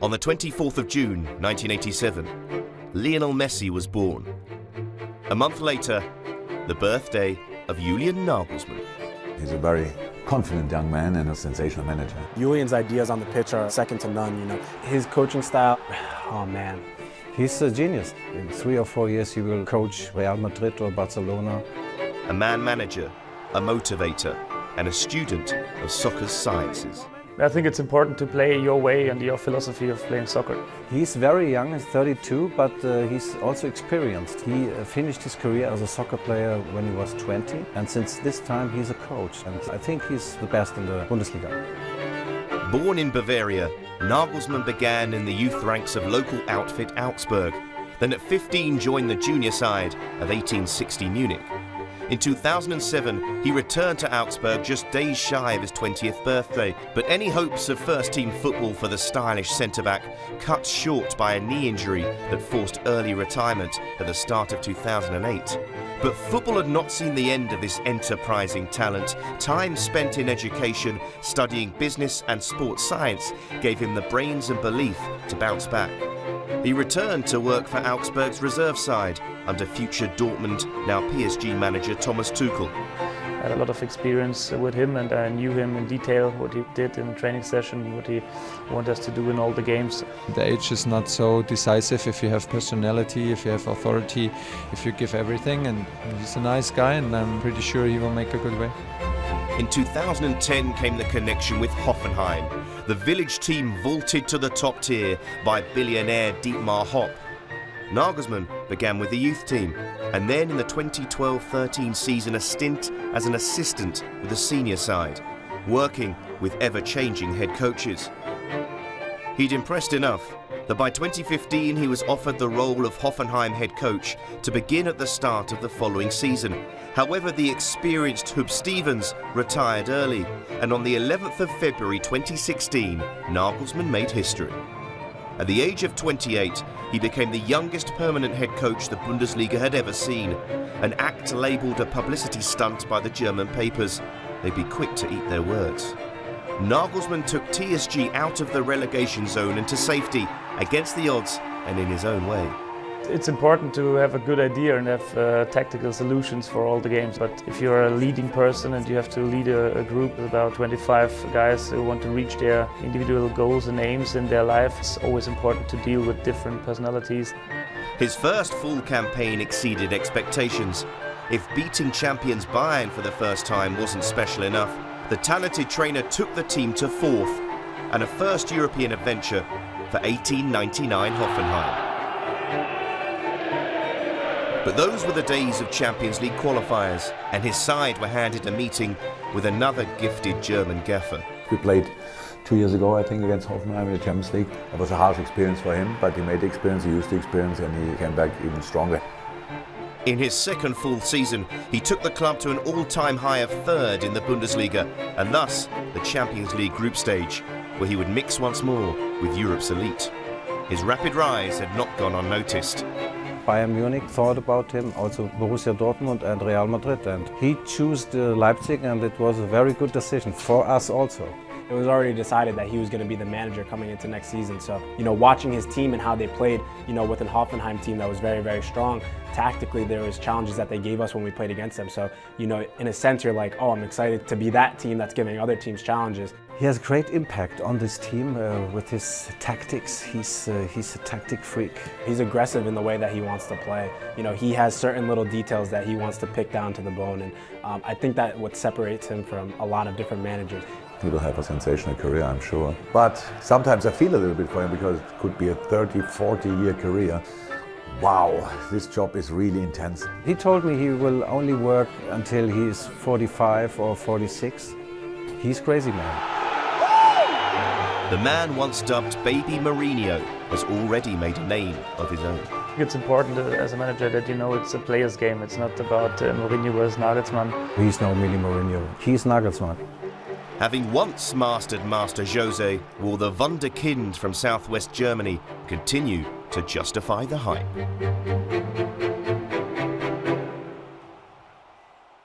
On the 24th of June 1987, Lionel Messi was born. A month later, the birthday of Julian Nagelsmann. He's a very confident young man and a sensational manager. Julian's ideas on the pitch are second to none, you know. His coaching style, oh man. He's a genius. In 3 or 4 years he will coach Real Madrid or Barcelona. A man manager, a motivator, and a student of soccer's sciences. I think it's important to play your way and your philosophy of playing soccer. He's very young, he's 32, but he's also experienced. He finished his career as a soccer player when he was 20, and since this time he's a coach, and I think he's the best in the Bundesliga. Born in Bavaria, Nagelsmann began in the youth ranks of local outfit Augsburg, then at 15 joined the junior side of 1860 Munich. In 2007, he returned to Augsburg just days shy of his 20th birthday, but any hopes of first-team football for the stylish centre-back cut short by a knee injury that forced early retirement at the start of 2008. But football had not seen the end of this enterprising talent. Time spent in education, studying business and sports science, gave him the brains and belief to bounce back. He returned to work for Augsburg's reserve side under future Dortmund, now PSG manager Thomas Tuchel. I had a lot of experience with him and I knew him in detail, what he did in the training session, what he wanted us to do in all the games. The age is not so decisive if you have personality, if you have authority, if you give everything, and he's a nice guy and I'm pretty sure he will make a good way. In 2010 came the connection with Hoffenheim. The village team vaulted to the top tier by billionaire Dietmar Hopp. Nagelsmann began with the youth team, and then in the 2012-13 season a stint as an assistant with the senior side, working with ever-changing head coaches. He'd impressed enough that by 2015 he was offered the role of Hoffenheim head coach to begin at the start of the following season. However, the experienced Hub Stevens retired early, and on the 11th of February 2016, Nagelsmann made history. At the age of 28, he became the youngest permanent head coach the Bundesliga had ever seen, an act labelled a publicity stunt by the German papers. They'd be quick to eat their words. Nagelsmann took TSG out of the relegation zone into safety, against the odds and in his own way. It's important to have a good idea and have tactical solutions for all the games, but if you're a leading person and you have to lead a group of about 25 guys who want to reach their individual goals and aims in their life, it's always important to deal with different personalities. His first full campaign exceeded expectations. If beating champions Bayern for the first time wasn't special enough, the talented trainer took the team to fourth and a first European adventure for 1899 Hoffenheim. But those were the days of Champions League qualifiers, and his side were handed a meeting with another gifted German gaffer. We played 2 years ago, I think, against Hoffenheim in the Champions League. It was a harsh experience for him, but he made the experience, he used the experience, and he came back even stronger. In his second full season, he took the club to an all-time high of third in the Bundesliga, and thus the Champions League group stage, where he would mix once more with Europe's elite. His rapid rise had not gone unnoticed. Bayern Munich thought about him, also Borussia Dortmund and Real Madrid, and he chose Leipzig, and it was a very good decision for us also. It was already decided that he was going to be the manager coming into next season. So, you know, watching his team and how they played, you know, with a Hoffenheim team that was very, very strong. Tactically, there was challenges that they gave us when we played against them. So, you know, in a sense, you're like, oh, I'm excited to be that team that's giving other teams challenges. He has great impact on this team with his tactics. He's a tactic freak. He's aggressive in the way that he wants to play. You know, he has certain little details that he wants to pick down to the bone, and I think that what separates him from a lot of different managers. He will have a sensational career, I'm sure. But sometimes I feel a little bit for him because it could be a 30, 40-year career. Wow, this job is really intense. He told me he will only work until he is 45 or 46. He's crazy, man. The man once dubbed Baby Mourinho has already made a name of his own. It's important as a manager that you know it's a player's game. It's not about Mourinho versus Nagelsmann. He's no Mini Mourinho. He's Nagelsmann. Having once mastered Master Jose, will the Wunderkind from southwest Germany continue to justify the hype?